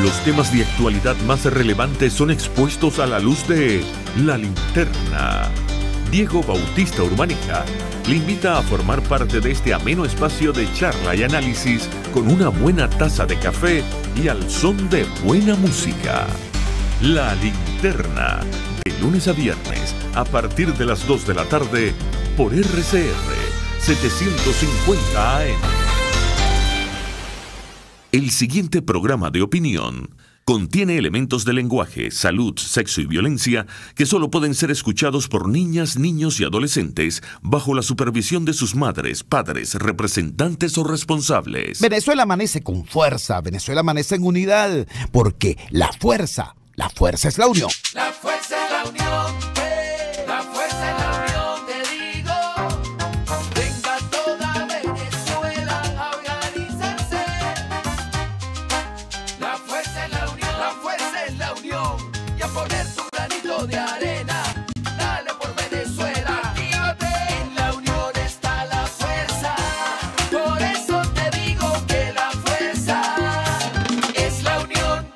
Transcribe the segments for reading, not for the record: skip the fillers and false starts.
Los temas de actualidad más relevantes son expuestos a la luz de La Linterna. Diego Bautista Urbanica le invita a formar parte de este ameno espacio de charla y análisis con una buena taza de café y al son de buena música. La Linterna, de lunes a viernes, a partir de las 2 de la tarde, por RCR 750 AM. El siguiente programa de opinión contiene elementos de lenguaje, salud, sexo y violencia que solo pueden ser escuchados por niñas, niños y adolescentes bajo la supervisión de sus madres, padres, representantes o responsables. Venezuela amanece con fuerza, Venezuela amanece en unidad, porque la fuerza es la unión. La fuerza es la unión, la fuerza es la unión, te digo. Venga toda Venezuela a organizarse. La fuerza es la unión, la fuerza es la unión. Y a poner tu granito de arena, dale por Venezuela. Actívate, en la unión está la fuerza. Por eso te digo que la fuerza es la unión.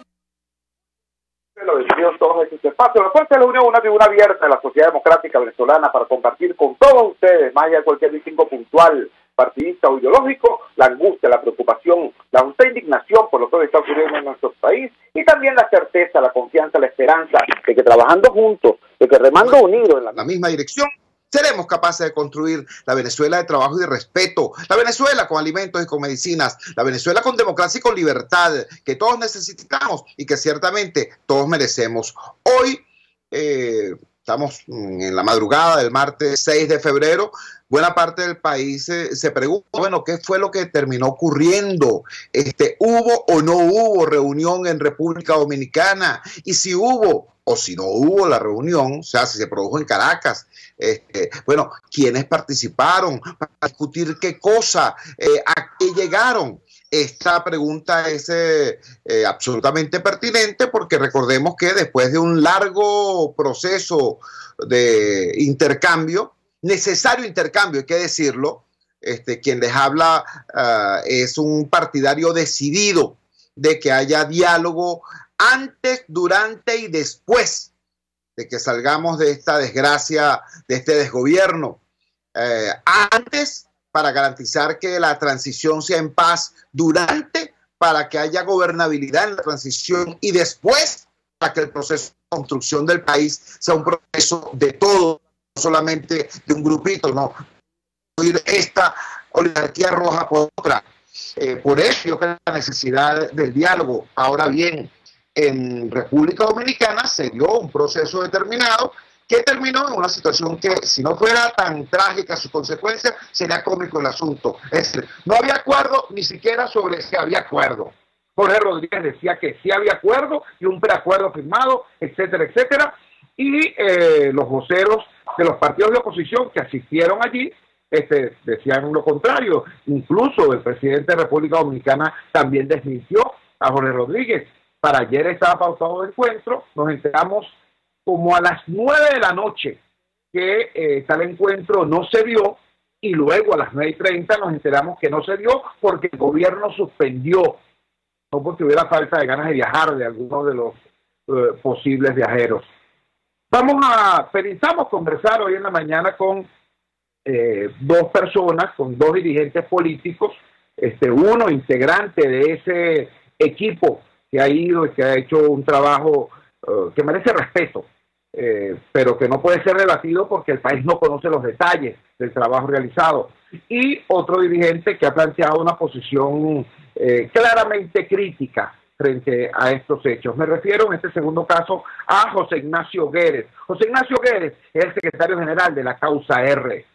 Bienvenidos todos a este espacio. La Fuerza de la Unión, una tribuna abierta de la sociedad democrática venezolana para compartir con todos ustedes, más allá de cualquier distingo puntual, partidista o ideológico, la angustia, la preocupación, la justa indignación por lo que está ocurriendo en nuestro país y también la certeza, la confianza, la esperanza de que trabajando juntos, de que remando unidos en la misma dirección, seremos capaces de construir la Venezuela de trabajo y de respeto, la Venezuela con alimentos y con medicinas, la Venezuela con democracia y con libertad, que todos necesitamos y que ciertamente todos merecemos. Hoy estamos en la madrugada del martes 6 de febrero, buena parte del país se pregunta, bueno, ¿qué fue lo que terminó ocurriendo? ¿Hubo o no hubo reunión en República Dominicana? Y si hubo o si no hubo la reunión, o sea, si se produjo en Caracas, bueno, ¿quiénes participaron? ¿Para discutir qué cosa? ¿A qué llegaron? Esta pregunta es absolutamente pertinente porque recordemos que después de un largo proceso de intercambio, necesario intercambio, hay que decirlo, quien les habla es un partidario decidido de que haya diálogo antes, durante y después de que salgamos de esta desgracia, de este desgobierno. Antes, para garantizar que la transición sea en paz, durante, para que haya gobernabilidad en la transición y después, para que el proceso de construcción del país sea un proceso de todo, no solamente de un grupito, no. Esta oligarquía roja por otra. Por eso yo creo la necesidad del diálogo. Ahora bien, en República Dominicana se dio un proceso determinado que terminó en una situación que, si no fuera tan trágica su consecuencia, sería cómico el asunto. Es decir, no había acuerdo ni siquiera sobre si había acuerdo. Jorge Rodríguez decía que sí había acuerdo y un preacuerdo firmado, etcétera, etcétera. Y los voceros de los partidos de oposición que asistieron allí decían lo contrario. Incluso el presidente de República Dominicana también desmintió a Jorge Rodríguez. Para ayer estaba pautado el encuentro, nos enteramos como a las 9 de la noche que tal encuentro no se dio y luego a las 9:30 nos enteramos que no se dio porque el gobierno suspendió, no porque hubiera falta de ganas de viajar de algunos de los posibles viajeros. Pensamos conversar hoy en la mañana con dos personas, con dos dirigentes políticos, uno integrante de ese equipo que ha ido y que ha hecho un trabajo que merece respeto, pero que no puede ser debatido porque el país no conoce los detalles del trabajo realizado. Y otro dirigente que ha planteado una posición claramente crítica frente a estos hechos. Me refiero en este segundo caso a José Ignacio Guedes. José Ignacio Guedes es el secretario general de la Causa R,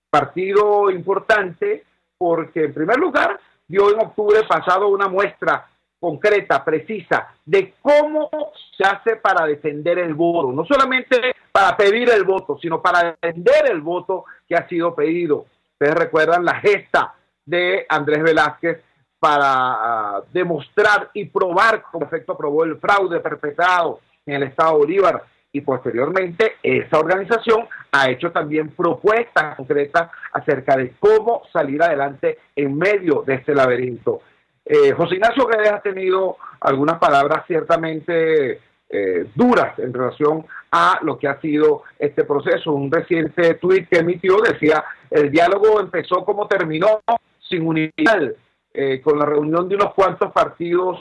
partido importante porque en primer lugar dio en octubre pasado una muestra concreta, precisa, de cómo se hace para defender el voto, no solamente para pedir el voto, sino para defender el voto que ha sido pedido. Ustedes recuerdan la gesta de Andrés Velázquez para demostrar y probar cómo efecto probó el fraude perpetrado en el estado Bolívar, y posteriormente esa organización ha hecho también propuestas concretas acerca de cómo salir adelante en medio de este laberinto. José Ignacio Guedes ha tenido algunas palabras ciertamente duras en relación a lo que ha sido este proceso. Un reciente tuit que emitió decía: el diálogo empezó como terminó, sin unidad, con la reunión de unos cuantos partidos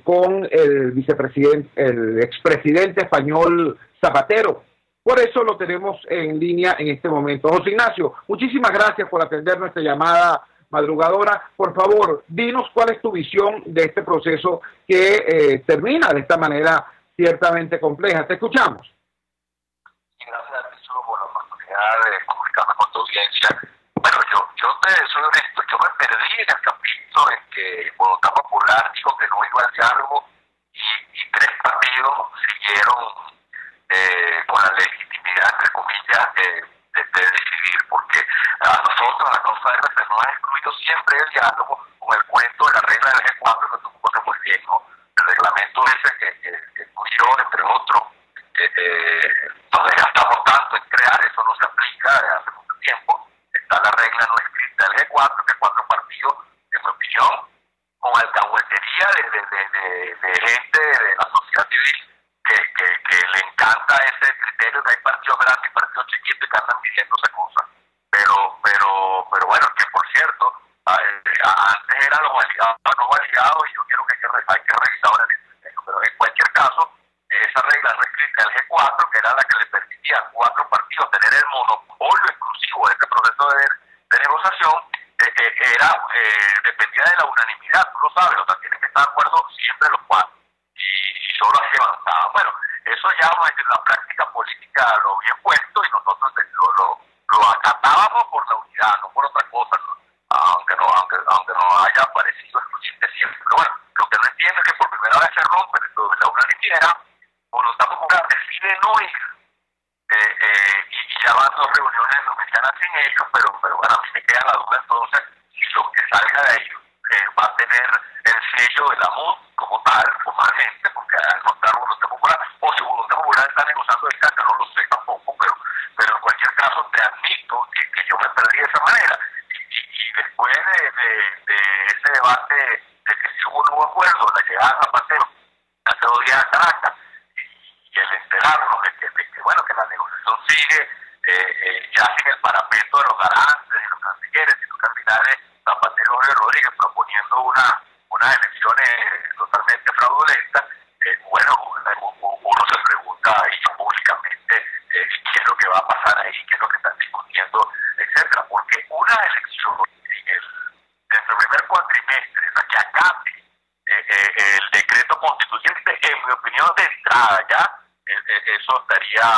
con el vicepresidente, el expresidente español Zapatero. Por eso lo tenemos en línea en este momento. José Ignacio, muchísimas gracias por atender nuestra llamada madrugadora. Por favor, dinos cuál es tu visión de este proceso que termina de esta manera ciertamente compleja. Te escuchamos. Gracias, Alfonso, por la oportunidad de comunicarme con tu audiencia. Bueno, yo te soy honesto, yo me perdí en el capítulo en que Voluntad Popular dijo que no iba al diálogo y tres partidos siguieron con la legitimidad, entre comillas, de decidir, porque a nosotros, a causa de se nos ha excluido siempre el diálogo con el cuento de la regla del G4, que tú conoces muy bien, ¿no? El reglamento ese que tú y yo, entre otros, nos desgastamos tanto en crear, eso no se aplica desde hace mucho tiempo. Está la regla no escrita del G4, que cuatro partidos, en mi opinión, con alcahuetería de gente de la sociedad civil que le encanta ese criterio de hay partidos grandes y partidos chiquitos y que andan pidiendo esa cosa. Pero bueno, que por cierto, antes eran los validados, no validados, y yo quiero que hay que revisar ahora el criterio. Pero en cualquier caso, esa regla no escrita del G4, que era la que le permitía a cuatro partidos tener el monopolio exclusivo de este proceso de negociación, dependía de la unanimidad, tú lo sabes, o sea, tienen que estar de acuerdo siempre los cuatro, y solo así avanzaba. Bueno, eso ya en la práctica política lo había puesto y nosotros lo acatábamos por la unidad, no por otra cosa, ¿no? aunque no haya parecido excluyente siempre. Pero bueno, lo que no entiendo es que por primera vez se rompe la unanimidad, Voluntad Popular decide no ir, y ya van dos reuniones dominicanas sin ellos, pero bueno, a mí me queda la duda entonces si lo que salga de ellos va a tener el sello de la MUD como tal, formalmente, porque al no estar Voluntad Popular, o si Voluntad Popular está negociando el CACA, no lo sé tampoco, pero en cualquier caso te admito que yo me perdí de esa manera, y después de ese debate de que si hubo un nuevo acuerdo, la llegada de Zapatero hace 2 días a Caracas, y el enterarnos de que bueno, que la negociación sigue ya sin el parapeto de los garantes, de los cancilleres y los cardinales Zapatero y Rodríguez proponiendo unas elecciones totalmente fraudulentas. Bueno, uno se pregunta ahí públicamente qué es lo que va a pasar ahí, qué es lo que están discutiendo, etcétera, porque una elección dentro del primer cuatrimestre, la que acabe el decreto constituyente, en mi opinión de entrada ya, eso estaría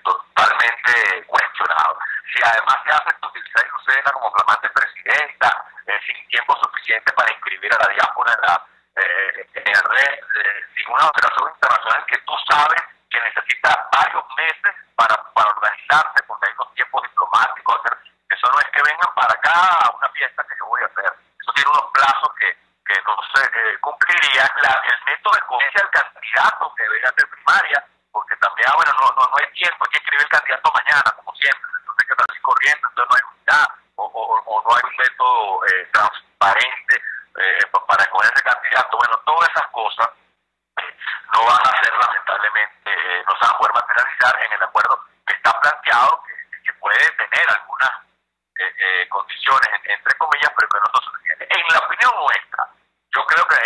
totalmente cuestionado. Si además se hace utilizar a Lucena como flamante presidenta, sin tiempo suficiente para inscribir a la diáspora en el red, sin una operación internacional que tú sabes que necesita varios meses para organizarse, porque hay unos tiempos diplomáticos. Eso no es que vengan para acá a una fiesta que yo voy a hacer. Eso tiene unos plazos que no se cumplirían. El método de escogencia del candidato que debería ser primaria, porque también, bueno, no hay tiempo, hay que escribir el candidato mañana, como siempre, entonces hay que estar así corriendo, entonces no hay unidad, o no hay un método transparente para escoger ese candidato. Bueno, todas esas cosas no van a ser, lamentablemente, no se van a poder materializar en el acuerdo que está planteado, que puede tener algunas condiciones, entre comillas, pero que no son suficientes. En la opinión nuestra, yo creo que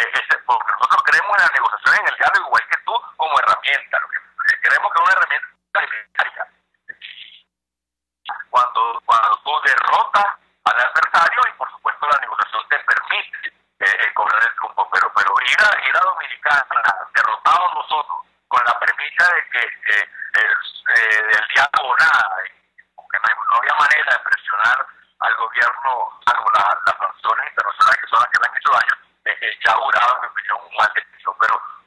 porque nosotros creemos en la negociación, en el diálogo, igual que tú, como herramienta. Lo que creemos que es una herramienta necesaria. Cuando tú derrotas al adversario, y por supuesto la negociación te permite cobrar el triunfo, pero ir a Dominicana, derrotados nosotros, con la premisa de que del diálogo nada, porque no había manera de presionar al gobierno, salvo las sanciones internacionales que son las que le han hecho daño, ya ha jurado, en mi opinión, un mal destino.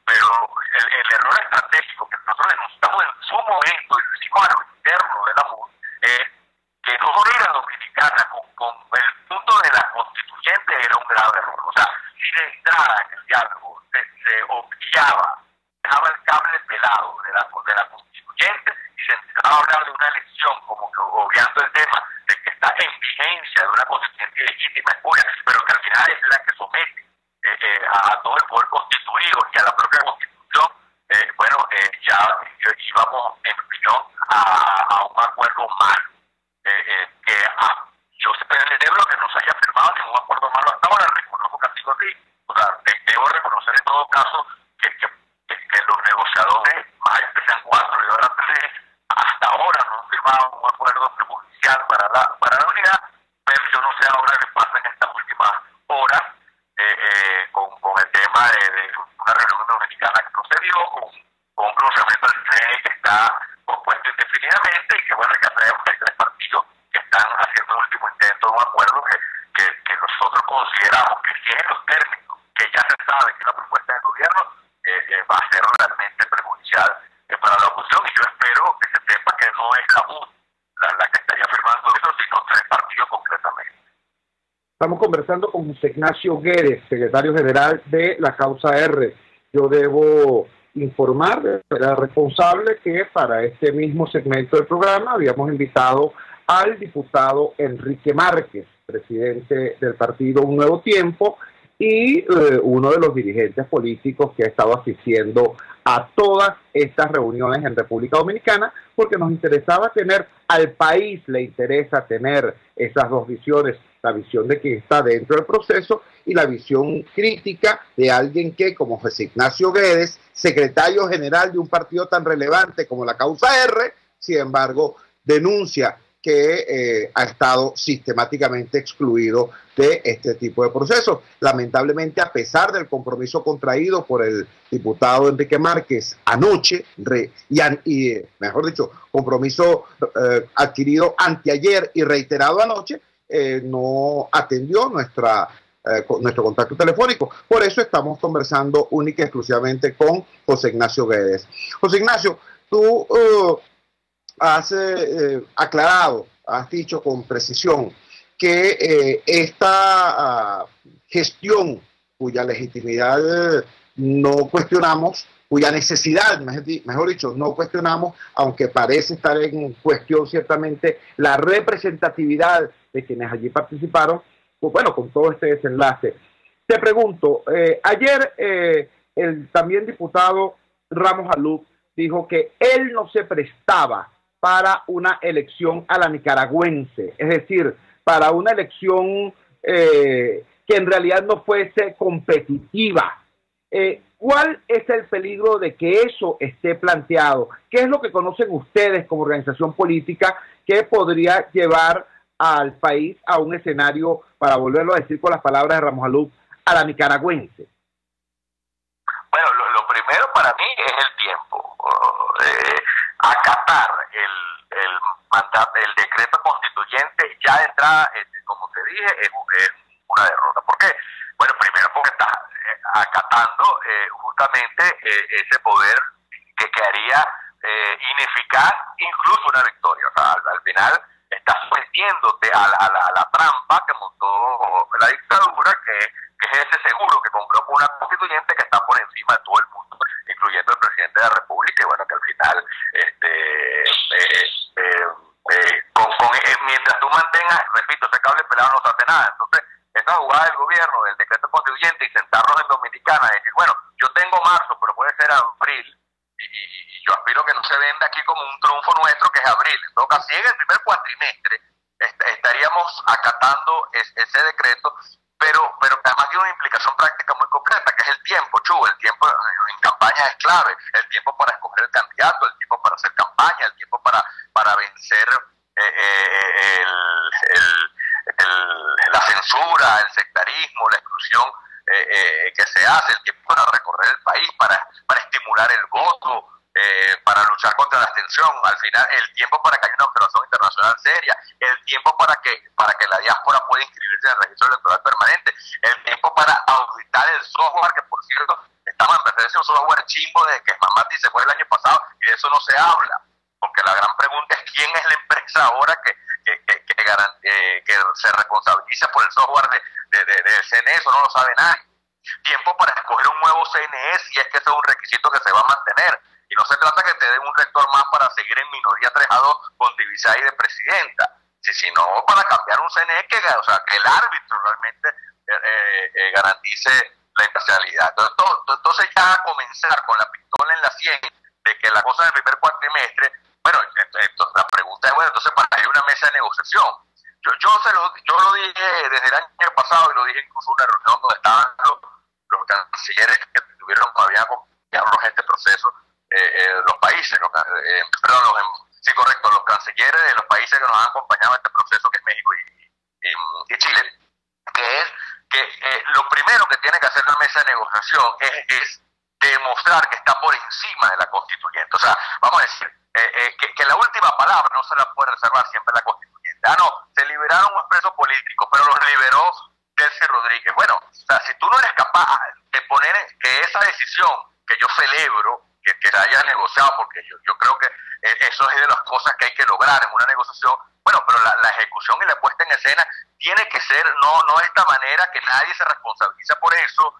Pero el error estratégico que nosotros denunciamos en su momento, y lo hicimos a lo interno de la MUD, es que no ir a Dominicana con el punto de la constituyente era un grave error. O sea, si de entrada en el diálogo se obviaba, dejaba el cable pelado de la constituyente y se empezaba a hablar de una elección, como que obviando el tema de que está en vigencia de una constituyente legítima República, pero que al final es la que somete a todo el poder constituido y a la propia Constitución. Ya íbamos, en mi opinión, a un acuerdo malo. Yo celebro que no se haya firmado ningún acuerdo malo hasta ahora, reconozco que ha sido así. O sea, debo reconocer en todo caso que los negociadores, más allá que sean 4 y ahora 3, hasta ahora no han firmado un acuerdo perjudicial para la unidad, pero yo no sé ahora qué pasa en estas últimas horas con el tema de una reunión dominicana que procedió, con un pronunciamiento del CNE que está pospuesto indefinidamente y que bueno, ya sabemos que hay 3 partidos que están haciendo el último intento de un acuerdo que nosotros consideramos que si es en los términos que ya se sabe que la propuesta del gobierno va a ser realmente perjudicial para la oposición, y yo espero que se sepa que no es la U la que estaría firmando eso, sino 3 partidos concretamente. Estamos conversando con José Ignacio Guedes, secretario general de la Causa R. Yo debo informar de manera responsable que para este mismo segmento del programa habíamos invitado al diputado Enrique Márquez, presidente del partido Un Nuevo Tiempo, y uno de los dirigentes políticos que ha estado asistiendo a todas estas reuniones en República Dominicana, porque nos interesaba tener, al país le interesa tener esas dos visiones, la visión de quien está dentro del proceso y la visión crítica de alguien que, como José Ignacio Guedes, secretario general de un partido tan relevante como la Causa R, sin embargo, denuncia que ha estado sistemáticamente excluido de este tipo de procesos. Lamentablemente, a pesar del compromiso contraído por el diputado Enrique Márquez anoche, mejor dicho, compromiso adquirido anteayer y reiterado anoche, no atendió nuestro contacto telefónico. Por eso estamos conversando única y exclusivamente con José Ignacio Guedes. José Ignacio, tú has aclarado, has dicho con precisión que esta gestión cuya legitimidad no cuestionamos, cuya necesidad, mejor dicho, no cuestionamos, aunque parece estar en cuestión ciertamente la representatividad de quienes allí participaron, pues bueno, con todo este desenlace. Te pregunto, ayer el también diputado Ramos Alú dijo que él no se prestaba para una elección a la nicaragüense, es decir, para una elección que en realidad no fuese competitiva. ¿Cuál es el peligro de que eso esté planteado? ¿Qué es lo que conocen ustedes como organización política que podría llevar al país a un escenario, para volverlo a decir con las palabras de Ramos Alú, a la nicaragüense? Bueno, lo primero para mí es el tiempo. Acatar el decreto constituyente ya de entrada, como te dije, es una derrota. ¿Por qué? Bueno, primero porque está acatando justamente ese poder que haría ineficaz incluso una victoria. O sea, al final estás sometiéndote a la trampa que montó la dictadura, que es ese seguro que compró con una constituyente que está por encima de todo el mundo, incluyendo el presidente de la República, y bueno, que al final mientras tú mantengas, repito, ese cable pelado no se hace nada. Entonces, esa jugada del gobierno, del decreto constituyente, y sentarnos en Dominicana, decir, bueno, yo tengo marzo, pero puede ser abril, y yo aspiro que no se venda aquí como un triunfo nuestro, que es abril. En todo caso, si en el primer cuatrimestre estaríamos acatando ese decreto, pero que además tiene una implicación práctica muy concreta, que es el tiempo, el tiempo en campaña es clave, el tiempo para escoger el candidato, el tiempo para hacer campaña, el tiempo para vencer la censura, el sectarismo, la exclusión que se hace, el tiempo para recorrer el país, para estimular el voto, para luchar contra la abstención, al final el tiempo para que haya una observación internacional seria, el tiempo para que la diáspora pueda inscribirse en el registro electoral permanente, el tiempo para auditar el software, que por cierto estamos en presencia de un software chimbo desde que Mamati se fue el año pasado, y de eso no se habla, porque la gran pregunta es quién es la empresa ahora que se responsabiliza por el software del CNE. Eso no lo sabe nadie. Tiempo para escoger un nuevo CNE, si es que ese es un requisito que se va a mantener. Y no se trata que te den un rector más para seguir en minoría 3-2 con Divisay de presidenta. si no para cambiar un CNE que el árbitro realmente garantice la imparcialidad. Entonces ya comenzar con la pistola en la sien de que la cosa del primer cuatrimestre, bueno, entonces la pregunta es, bueno, entonces para que haya una mesa de negociación. Yo lo dije desde el año pasado y lo dije incluso en una reunión donde estaban los cancilleres que habían acompañado este proceso, los países, los cancilleres de los países que nos han acompañado en este proceso, que es México y Chile, que es que lo primero que tiene que hacer la mesa de negociación es demostrar que está por encima de la constituyente. O sea, vamos a decir, que la última palabra no se la puede reservar siempre la constituyente. No, se liberaron un preso político, pero los liberó Delcy Rodríguez. Bueno, o sea, si tú no eres capaz de poner que esa decisión, que yo celebro, que se haya negociado, porque yo creo que eso es de las cosas que hay que lograr en una negociación, bueno, pero la ejecución y la puesta en escena tiene que ser no de esta manera, que nadie se responsabiliza por eso,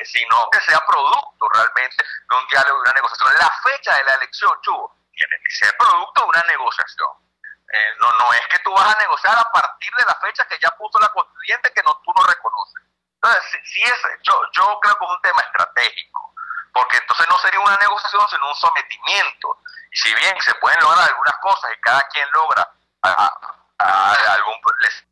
sino que sea producto realmente de un diálogo y una negociación. La fecha de la elección, Chugo, tiene que ser producto de una negociación. No es que tú vas a negociar a partir de la fecha que ya puso la constituyente, que tú no reconoces. Entonces, yo creo que es un tema estratégico, porque entonces no sería una negociación, sino un sometimiento. Y si bien se pueden lograr algunas cosas y cada quien logra algún progreso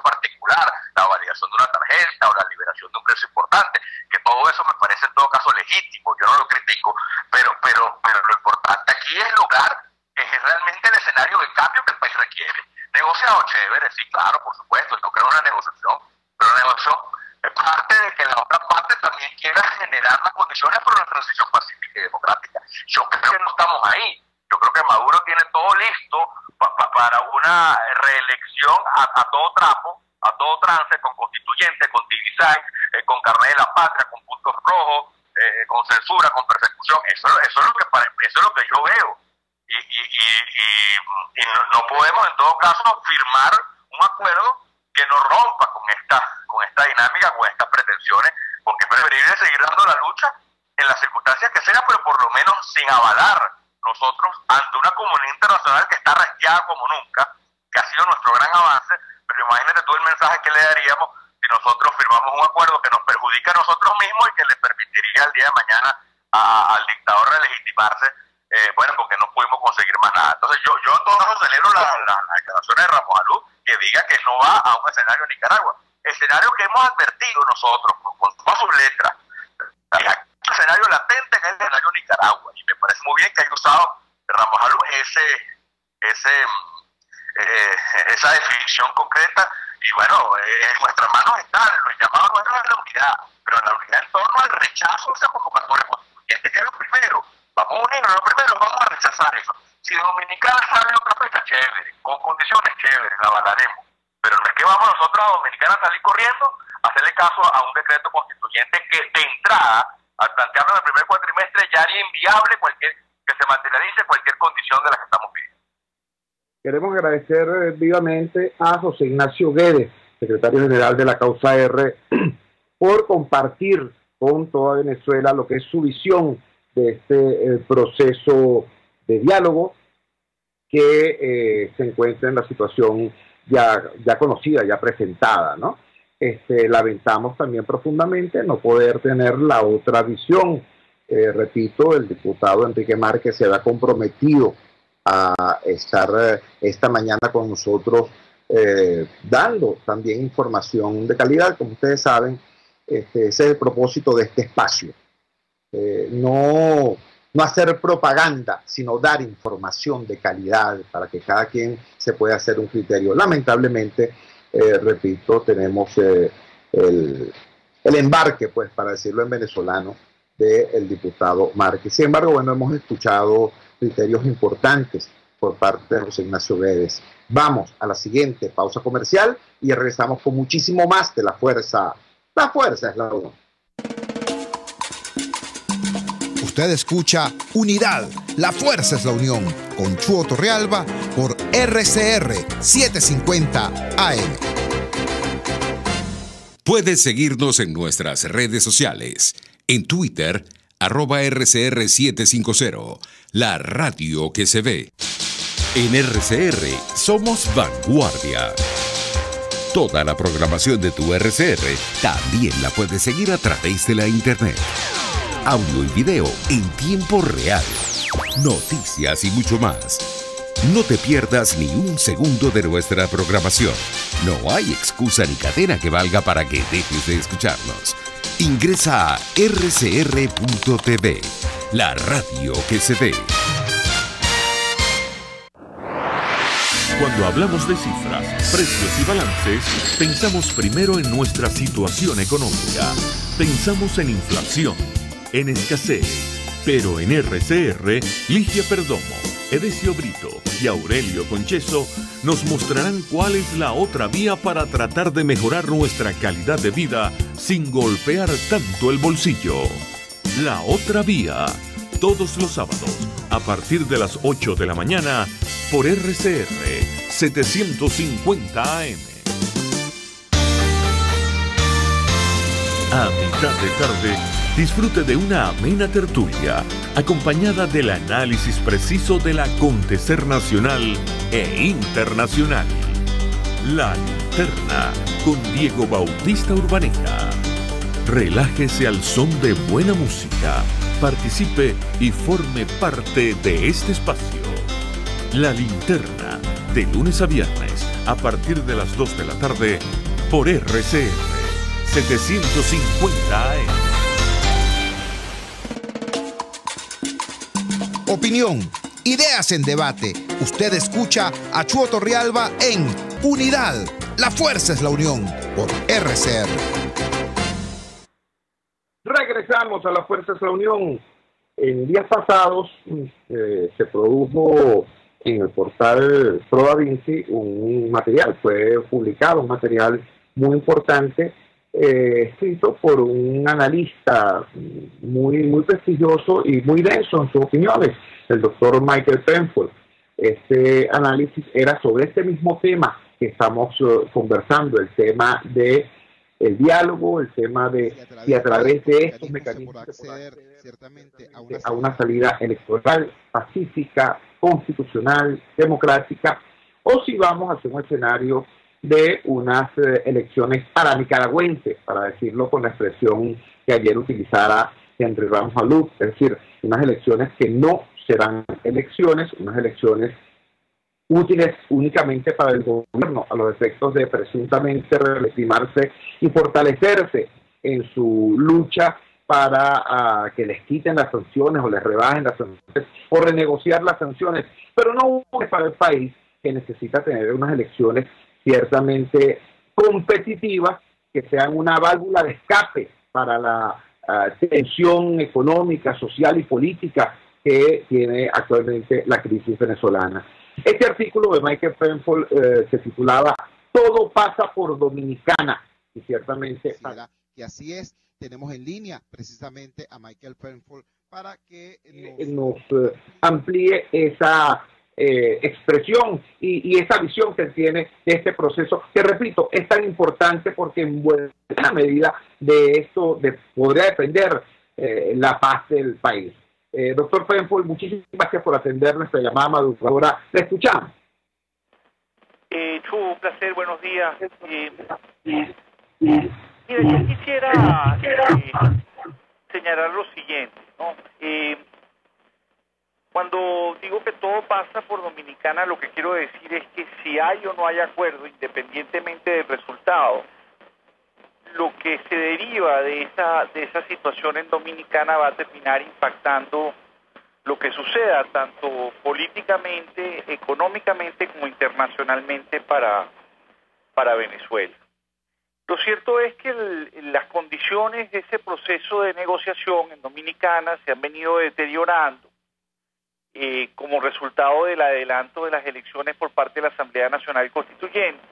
particular, la validación de una tarjeta o la liberación de un preso importante, que todo eso me parece en todo caso legítimo, yo no lo critico, pero lo importante aquí es lograr realmente el escenario de cambio que el país requiere. Negociado chévere, sí, claro, por supuesto, no creo en una negociación, pero la negociación es parte de que la otra parte también quiera generar las condiciones para una transición pacífica y democrática. Yo creo que no estamos ahí. Yo creo que Maduro tiene todo listo para una reelección a todo trapo, a todo trance, con constituyente, con divisay, con carnet de la patria, con puntos rojos, con censura, con persecución. Eso es lo que yo veo. Y no podemos en todo caso firmar un acuerdo que nos rompa con esta dinámica, con estas pretensiones, porque es preferible seguir dando la lucha en las circunstancias que sea, pero por lo menos sin avalar nosotros ante una comunidad internacional que está rasqueada como nunca, que ha sido nuestro gran avance. Pero imagínate tú el mensaje que le daríamos si nosotros firmamos un acuerdo que nos perjudica a nosotros mismos y que le permitiría el día de mañana al dictador relegitimarse, bueno, porque no pudimos conseguir más nada. Entonces yo en todo caso celebro las declaraciones de Ramos Alú, que diga que no va a un escenario en Nicaragua, escenario que hemos advertido nosotros con todas sus letras. Hay un escenario latente que es el escenario Nicaragua, y me parece muy bien que haya usado Ramos Alú esa definición concreta. Y bueno, en nuestras manos está, los llamados nuestros es la unidad, pero la unidad en torno al rechazo de esa convocatoria constituyente, que es lo primero. Vamos a unirnos, lo primero vamos a rechazar eso. Si Dominicana sale otra fecha, chévere, con condiciones chéveres, la avalaremos. Pero no es que vamos nosotros a Dominicana a salir corriendo a hacerle caso a un decreto constituyente que de entrada, al plantearlo en el primer cuatrimestre, ya haría inviable que se materialice cualquier condición de la que estamos pidiendo. Queremos agradecer vivamente a José Ignacio Guedes, secretario general de la Causa R, por compartir con toda Venezuela lo que es su visión de este proceso de diálogo que se encuentra en la situación ya conocida, ya presentada, ¿no? Lamentamos también profundamente no poder tener la otra visión. Repito, el diputado Enrique Márquez se ha comprometido a estar esta mañana con nosotros dando también información de calidad. Como ustedes saben, ese es el propósito de este espacio. No hacer propaganda, sino dar información de calidad para que cada quien se pueda hacer un criterio. Lamentablemente, repito, tenemos el embarque, pues, para decirlo en venezolano, del diputado Márquez. Sin embargo, bueno, hemos escuchado criterios importantes por parte de José Ignacio Guedes. Vamos a la siguiente pausa comercial y regresamos con muchísimo más de La Fuerza. La Fuerza es la unión. Usted escucha Unidad, La Fuerza es la Unión, con Chuo Torrealba por RCR 750 AM. Puedes seguirnos en nuestras redes sociales. En Twitter, @RCR750, la radio que se ve. En RCR somos vanguardia. Toda la programación de tu RCR también la puedes seguir a través de la internet. Audio y video en tiempo real. Noticias y mucho más. No te pierdas ni un segundo de nuestra programación. No hay excusa ni cadena que valga para que dejes de escucharnos. Ingresa a rcr.tv, la radio que se ve. Cuando hablamos de cifras, precios y balances, pensamos primero en nuestra situación económica. Pensamos en inflación, en escasez. Pero en RCR, Ligia Perdomo, Edesio Brito y Aurelio Concheso nos mostrarán cuál es la otra vía para tratar de mejorar nuestra calidad de vida sin golpear tanto el bolsillo. La otra vía, todos los sábados, a partir de las 8 de la mañana, por RCR 750 AM. A mitad de tarde, disfrute de una amena tertulia, acompañada del análisis preciso del acontecer nacional e internacional. La Linterna, con Diego Bautista Urbaneja. Relájese al son de buena música, participe y forme parte de este espacio. La Linterna, de lunes a viernes, a partir de las 2 de la tarde, por RCR 750 AM. Opinión, ideas en debate. Usted escucha a Chuo Torrealba en Unidad. La fuerza es la unión, por RCR. Regresamos a la fuerza es la unión. En días pasados se produjo en el portal Pro Da Vinci un material, fue publicado un material muy importante, escrito por un analista muy prestigioso y muy denso en sus opiniones, el doctor Michael Penfold. Este análisis era sobre este mismo tema que estamos conversando, el tema de el diálogo, el tema de si a través de estos mecanismos se puede acceder a una salida electoral pacífica, constitucional, democrática, o si vamos hacia un escenario de unas elecciones para nicaragüenses, para decirlo con la expresión que ayer utilizara Henry Ramos Maluf, es decir, unas elecciones que no serán elecciones, unas elecciones útiles únicamente para el gobierno, a los efectos de presuntamente legitimarse y fortalecerse en su lucha para que les quiten las sanciones o les rebajen las sanciones o renegociar las sanciones, pero no para el país, que necesita tener unas elecciones ciertamente competitivas, que sean una válvula de escape para la tensión económica, social y política que tiene actualmente la crisis venezolana. Este artículo de Michael Penfold se titulaba "Todo pasa por Dominicana", y ciertamente que así es. Tenemos en línea precisamente a Michael Penfold para que nos amplíe esa expresión y esa visión que tiene de este proceso, que repito, es tan importante porque en buena medida de esto podría depender la paz del país. Doctor Penfold, muchísimas gracias por atender nuestra llamada madrugadora. Le escuchamos. Chu, un placer, buenos días. Mira, yo quisiera señalar lo siguiente, ¿no? Cuando digo que todo pasa por Dominicana, lo que quiero decir es que si hay o no hay acuerdo, independientemente del resultado, lo que se deriva de esa situación en Dominicana va a terminar impactando lo que suceda, tanto políticamente, económicamente, como internacionalmente para Venezuela. Lo cierto es que las condiciones de ese proceso de negociación en Dominicana se han venido deteriorando como resultado del adelanto de las elecciones por parte de la Asamblea Nacional Constituyente.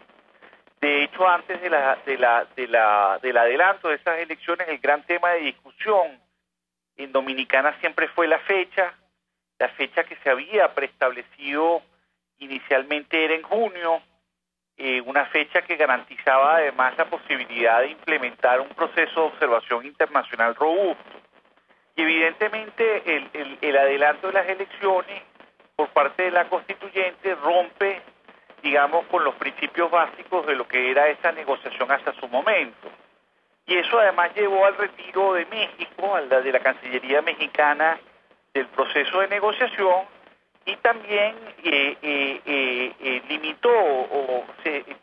De hecho, antes del adelanto de esas elecciones, el gran tema de discusión en Dominicana siempre fue la fecha que se había preestablecido inicialmente era en junio, una fecha que garantizaba además la posibilidad de implementar un proceso de observación internacional robusto. Y evidentemente el adelanto de las elecciones por parte de la constituyente rompe, digamos, con los principios básicos de lo que era esa negociación hasta su momento. Y eso además llevó al retiro de México, de la Cancillería mexicana, del proceso de negociación, y también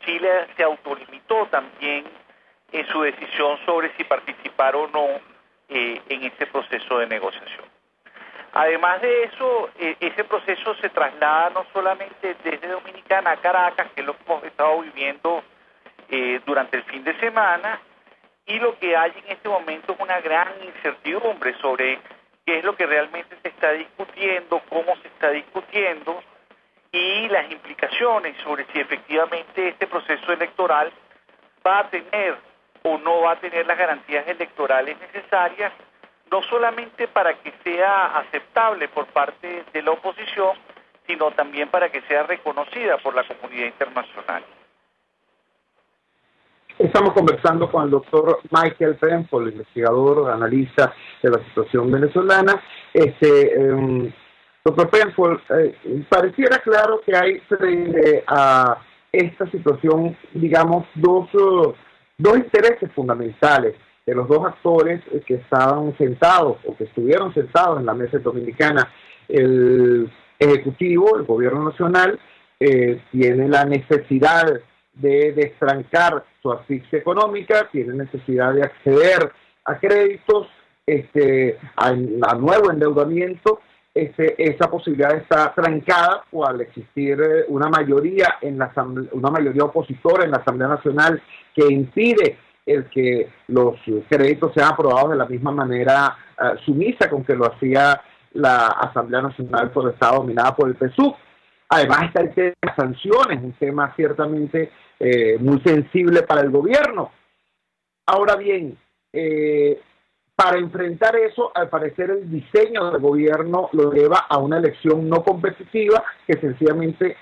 Chile se autolimitó también en su decisión sobre si participar o no en ese proceso de negociación. Además de eso, ese proceso se traslada no solamente desde Dominicana a Caracas, que es lo que hemos estado viviendo durante el fin de semana, y lo que hay en este momento es una gran incertidumbre sobre qué es lo que realmente se está discutiendo, cómo se está discutiendo, y las implicaciones sobre si efectivamente este proceso electoral va a tener o no va a tener las garantías electorales necesarias, no solamente para que sea aceptable por parte de la oposición, sino también para que sea reconocida por la comunidad internacional. Estamos conversando con el doctor Michael Penfold, investigador, analista de la situación venezolana. Doctor Penfold, pareciera claro que hay frente a esta situación, digamos, dos intereses fundamentales de los dos actores que estaban sentados o que estuvieron sentados en la mesa dominicana. El Ejecutivo, el Gobierno Nacional, tiene la necesidad de destrancar su asfixia económica, tiene necesidad de acceder a créditos, a nuevo endeudamiento. Esa posibilidad está trancada al existir una mayoría una mayoría opositora en la Asamblea Nacional que impide el que los créditos sean aprobados de la misma manera sumisa con que lo hacía la Asamblea Nacional por estado dominada por el PSUV. Además está el tema de las sanciones, un tema ciertamente muy sensible para el gobierno. Ahora bien, para enfrentar eso, al parecer el diseño del gobierno lo lleva a una elección no competitiva que sencillamente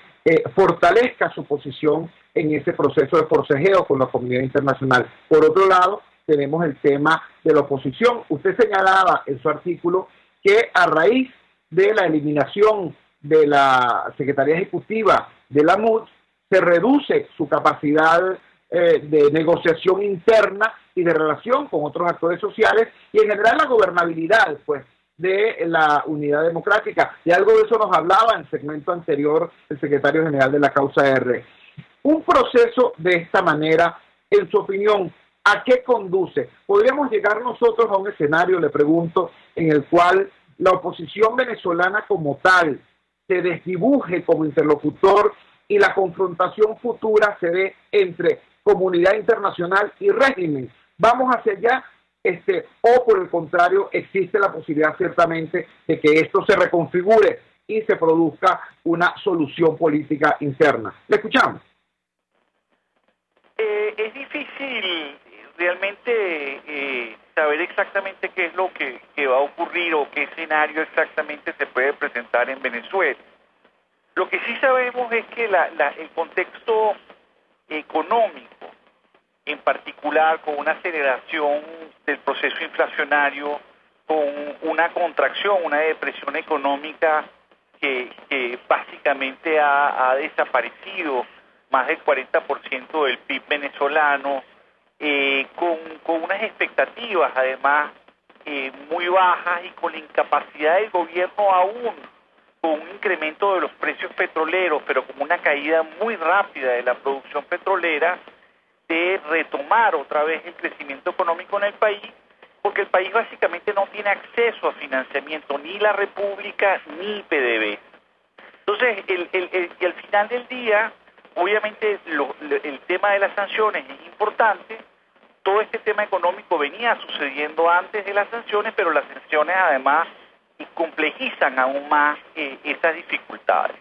fortalezca su posición en ese proceso de forcejeo con la comunidad internacional. Por otro lado, tenemos el tema de la oposición. Usted señalaba en su artículo que a raíz de la eliminación de la Secretaría Ejecutiva de la MUD, se reduce su capacidad de negociación interna y de relación con otros actores sociales y en general la gobernabilidad de la unidad democrática. Y algo de eso nos hablaba en el segmento anterior el secretario general de la Causa R. Un proceso de esta manera, en su opinión, ¿a qué conduce? ¿Podríamos llegar nosotros a un escenario, le pregunto, en el cual la oposición venezolana como tal se desdibuje como interlocutor y la confrontación futura se dé entre comunidad internacional y régimen? ¿Vamos hacia allá? O por el contrario, existe la posibilidad ciertamente de que esto se reconfigure y se produzca una solución política interna. ¿Le escuchamos? Es difícil realmente saber exactamente qué es lo que va a ocurrir o qué escenario exactamente se puede presentar en Venezuela. Lo que sí sabemos es que el contexto económico, en particular con una aceleración del proceso inflacionario, con una contracción, una depresión económica que básicamente ha desaparecido más del 40% del PIB venezolano, con unas expectativas además muy bajas y con la incapacidad del gobierno aún, con un incremento de los precios petroleros, pero con una caída muy rápida de la producción petrolera, de retomar otra vez el crecimiento económico en el país, porque el país básicamente no tiene acceso a financiamiento, ni la República ni PDVSA. Entonces, y al final del día, obviamente el tema de las sanciones es importante. Todo este tema económico venía sucediendo antes de las sanciones, pero las sanciones además complejizan aún más esas dificultades.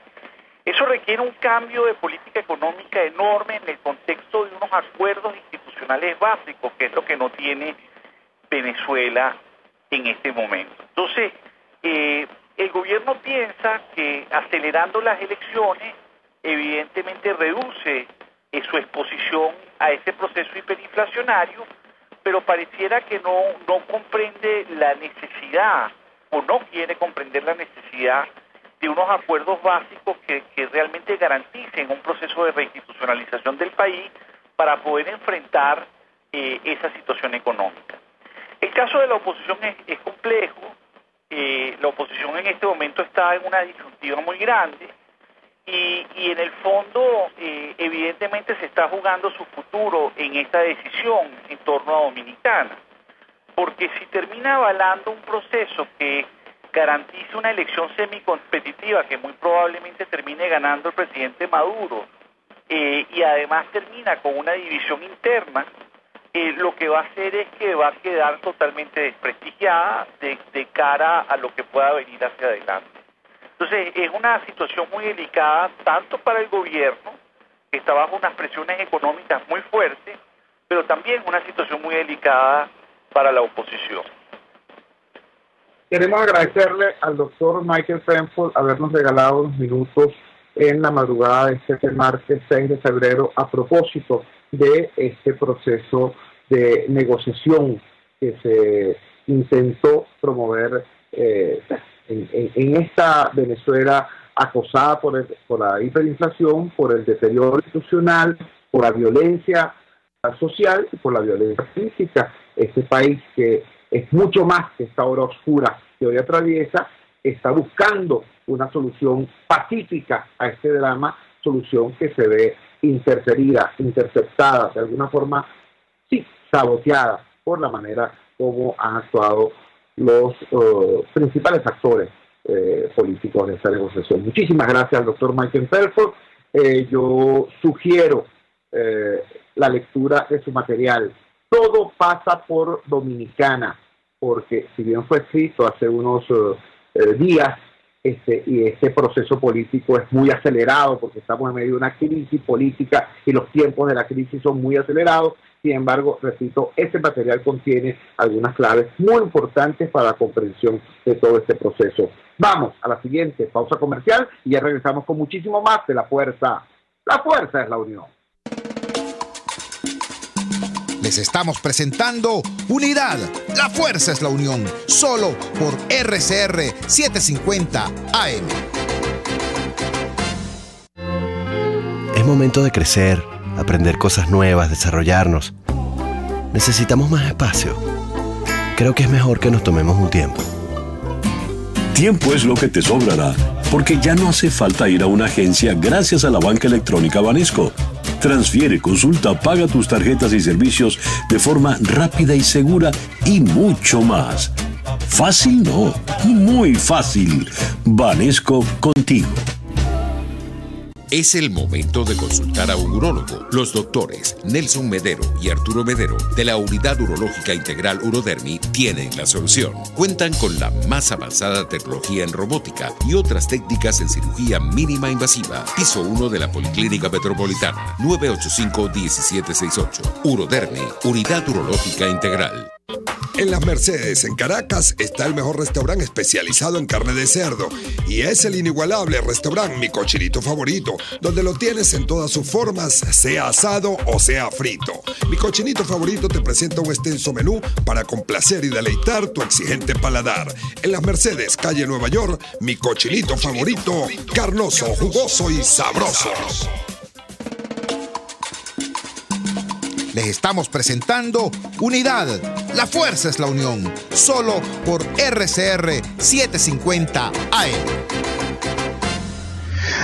Eso requiere un cambio de política económica enorme en el contexto de unos acuerdos institucionales básicos, que es lo que no tiene Venezuela en este momento. Entonces, el gobierno piensa que acelerando las elecciones, evidentemente reduce su exposición a ese proceso hiperinflacionario, pero pareciera que no comprende la necesidad o no quiere comprender la necesidad de de unos acuerdos básicos que realmente garanticen un proceso de reinstitucionalización del país para poder enfrentar esa situación económica. El caso de la oposición es complejo. La oposición en este momento está en una disyuntiva muy grande y en el fondo evidentemente se está jugando su futuro en esta decisión en torno a Dominicana, porque si termina avalando un proceso que garantiza una elección semicompetitiva que muy probablemente termine ganando el presidente Maduro y además termina con una división interna, lo que va a hacer es que va a quedar totalmente desprestigiada de cara a lo que pueda venir hacia adelante. Entonces es una situación muy delicada tanto para el gobierno, que está bajo unas presiones económicas muy fuertes, pero también una situación muy delicada para la oposición. Queremos agradecerle al doctor Michael Frenford habernos regalado unos minutos en la madrugada de este martes 6 de febrero a propósito de este proceso de negociación que se intentó promover en esta Venezuela acosada por la hiperinflación, por el deterioro institucional, por la violencia social y por la violencia física. Este país que es mucho más que esta hora oscura que hoy atraviesa, está buscando una solución pacífica a este drama, solución que se ve interferida, interceptada, de alguna forma, sí, saboteada por la manera como han actuado los principales actores políticos de esta negociación. Muchísimas gracias al doctor Michael Frenford. Yo sugiero la lectura de su material. Todo pasa por Dominicana, porque si bien fue escrito hace unos días, y este proceso político es muy acelerado porque estamos en medio de una crisis política y los tiempos de la crisis son muy acelerados. Sin embargo, repito, este material contiene algunas claves muy importantes para la comprensión de todo este proceso. Vamos a la siguiente pausa comercial y ya regresamos con muchísimo más de La Fuerza. La fuerza es la unión. Les estamos presentando Unidad, la fuerza es la unión, solo por RCR 750 AM. Es momento de crecer, aprender cosas nuevas, desarrollarnos. Necesitamos más espacio. Creo que es mejor que nos tomemos un tiempo. Tiempo es lo que te sobrará, porque ya no hace falta ir a una agencia gracias a la banca electrónica Banesco. Transfiere, consulta, paga tus tarjetas y servicios de forma rápida y segura y mucho más. Fácil no, muy fácil. Banesco contigo. Es el momento de consultar a un urólogo. Los doctores Nelson Medero y Arturo Medero de la Unidad Urológica Integral Urodermi tienen la solución. Cuentan con la más avanzada tecnología en robótica y otras técnicas en cirugía mínima invasiva. Piso 1 de la Policlínica Metropolitana, 985-1768. Urodermi, Unidad Urológica Integral. En Las Mercedes, en Caracas, está el mejor restaurante especializado en carne de cerdo. Y es el inigualable restaurante Mi Cochinito Favorito, donde lo tienes en todas sus formas, sea asado o sea frito. Mi Cochinito Favorito te presenta un extenso menú para complacer y deleitar tu exigente paladar. En Las Mercedes, calle Nueva York, Mi Cochinito Favorito, carnoso, jugoso y sabroso. Les estamos presentando Unidad, la fuerza es la unión, solo por RCR 750 AM.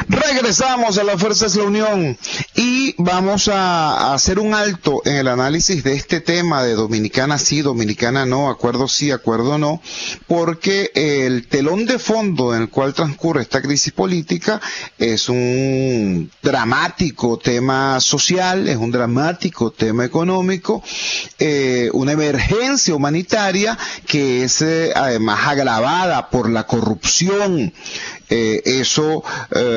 Regresamos a La Fuerza es la Unión y vamos a hacer un alto en el análisis de este tema de Dominicana sí, Dominicana no, acuerdo sí, acuerdo no, porque el telón de fondo en el cual transcurre esta crisis política es un dramático tema social, es un dramático tema económico, una emergencia humanitaria que es además agravada por la corrupción. Eso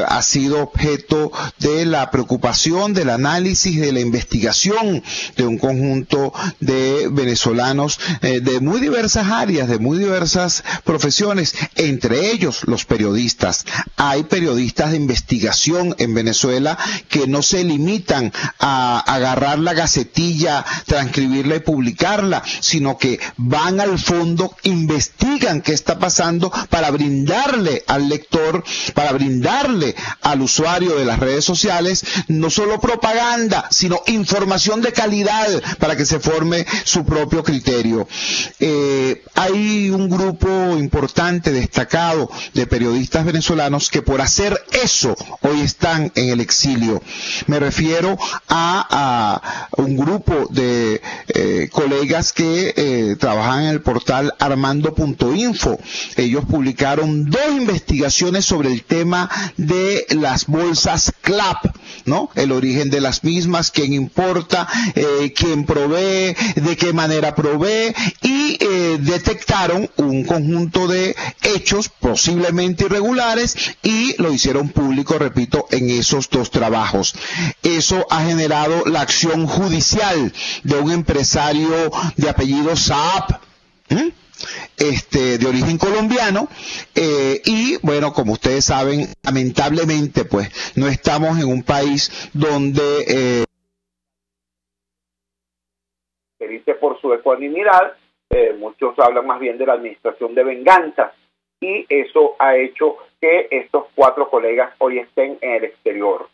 ha sido objeto de la preocupación, del análisis, de la investigación de un conjunto de venezolanos de muy diversas áreas, de muy diversas profesiones, entre ellos los periodistas. Hay periodistas de investigación en Venezuela que no se limitan a agarrar la gacetilla, transcribirla y publicarla, sino que van al fondo, investigan qué está pasando para brindarle al lector para brindarle al usuario de las redes sociales no solo propaganda, sino información de calidad para que se forme su propio criterio. Hay un grupo importante, destacado, de periodistas venezolanos que por hacer eso hoy están en el exilio. Me refiero a un grupo de colegas que trabajan en el portal armando.info. Ellos publicaron 2 investigaciones sobre el tema de las bolsas CLAP, ¿no? El origen de las mismas, quién importa, quién provee, de qué manera provee, y detectaron un conjunto de hechos posiblemente irregulares y lo hicieron público, repito, en esos 2 trabajos. Eso ha generado la acción judicial de un empresario de apellido Saab, de origen colombiano, y bueno, como ustedes saben, lamentablemente pues no estamos en un país donde se dice por su ecuanimidad, muchos hablan más bien de la administración de venganza, y eso ha hecho que estos 4 colegas hoy estén en el exterior.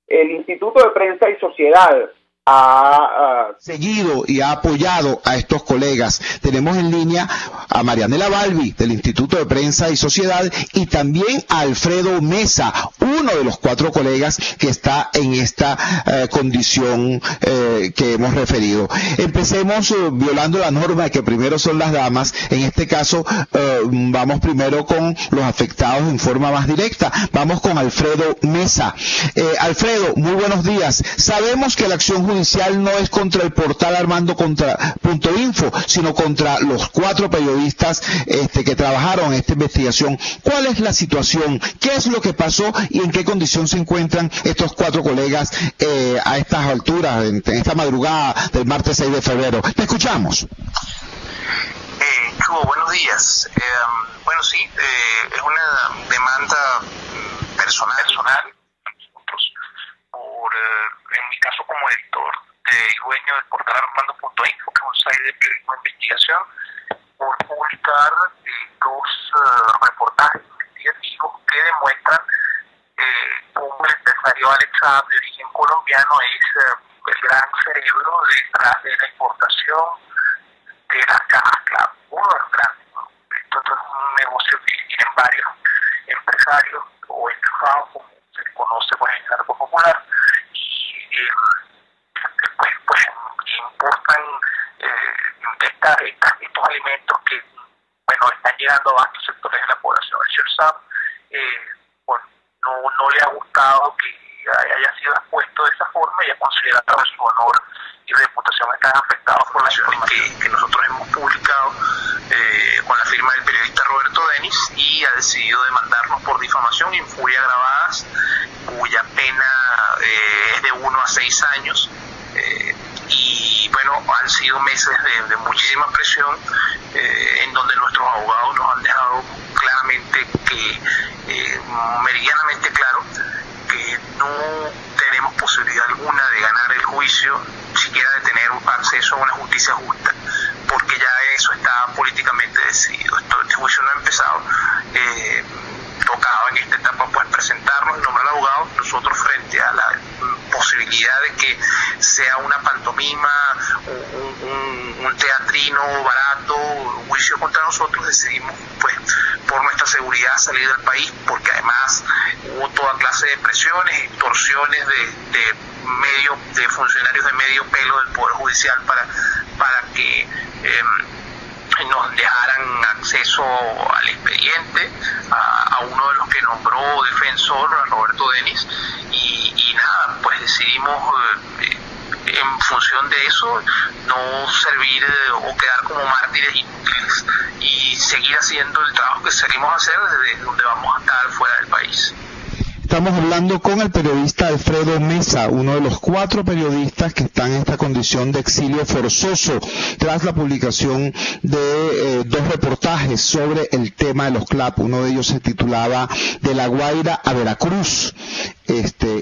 El Instituto de Prensa y Sociedad ha seguido y ha apoyado a estos colegas. Tenemos en línea a Marianela Balbi del Instituto de Prensa y Sociedad y también a Alfredo Mesa, uno de los 4 colegas que está en esta condición que hemos referido. Empecemos violando la norma de que primero son las damas. En este caso vamos primero con los afectados en forma más directa. Vamos con Alfredo Mesa. Alfredo, muy buenos días. Sabemos que la acción judicial no es contra el portal armando.info, sino contra los 4 periodistas que trabajaron en esta investigación. ¿Cuál es la situación? ¿Qué es lo que pasó y en qué condición se encuentran estos 4 colegas a estas alturas, en esta madrugada del martes 6 de febrero? Te escuchamos. Chugo, buenos días. Bueno, sí, es una demanda personal. En mi caso como editor y dueño del portal armando.info, que es un site de periodismo de investigación, por publicar 2 reportajes investigativos que demuestran cómo el empresario Alex Saab, de origen colombiano, es el gran cerebro detrás de la importación de las cajas CLAP, uno de los grandes, ¿no? Esto es un negocio que tienen varios empresarios o enchufados, como se le conoce pues, en el arco popular, pues importan estos alimentos que, bueno, están llegando a vastos sectores de la población. El señor Saab, bueno, no le ha gustado que haya sido expuesto de esa forma y ha considerado que su honor y reputación están afectados por la información que nosotros hemos publicado con la firma del periodista Roberto Denis, y ha decidido demandarnos por difamación e infuria agravadas, cuya pena es de 1 a 6 años. Y bueno, han sido meses de muchísima presión, en donde nuestros abogados nos han dejado claramente meridianamente claro que no tenemos posibilidad alguna de ganar el juicio, siquiera de tener acceso a una justicia justa, porque ya eso está políticamente decidido. Este juicio no ha empezado. Tocaba en esta etapa pues presentarnos en nombre del abogado. Nosotros, frente a la posibilidad de que sea una pantomima, un teatrino barato, un juicio contra nosotros, decidimos pues por nuestra seguridad salir del país, porque además hubo toda clase de presiones, extorsiones de funcionarios de medio pelo del Poder Judicial para que nos dejaran acceso al expediente, a uno de los que nombró defensor, a Roberto Denis, y nada, pues decidimos en función de eso no servir o quedar como mártires inútiles y seguir haciendo el trabajo que salimos a hacer desde donde vamos a estar fuera del país. Estamos hablando con el periodista Alfredo Mesa, uno de los 4 periodistas que están en esta condición de exilio forzoso tras la publicación de 2 reportajes sobre el tema de los CLAP. Uno de ellos se titulaba De La Guaira a Veracruz.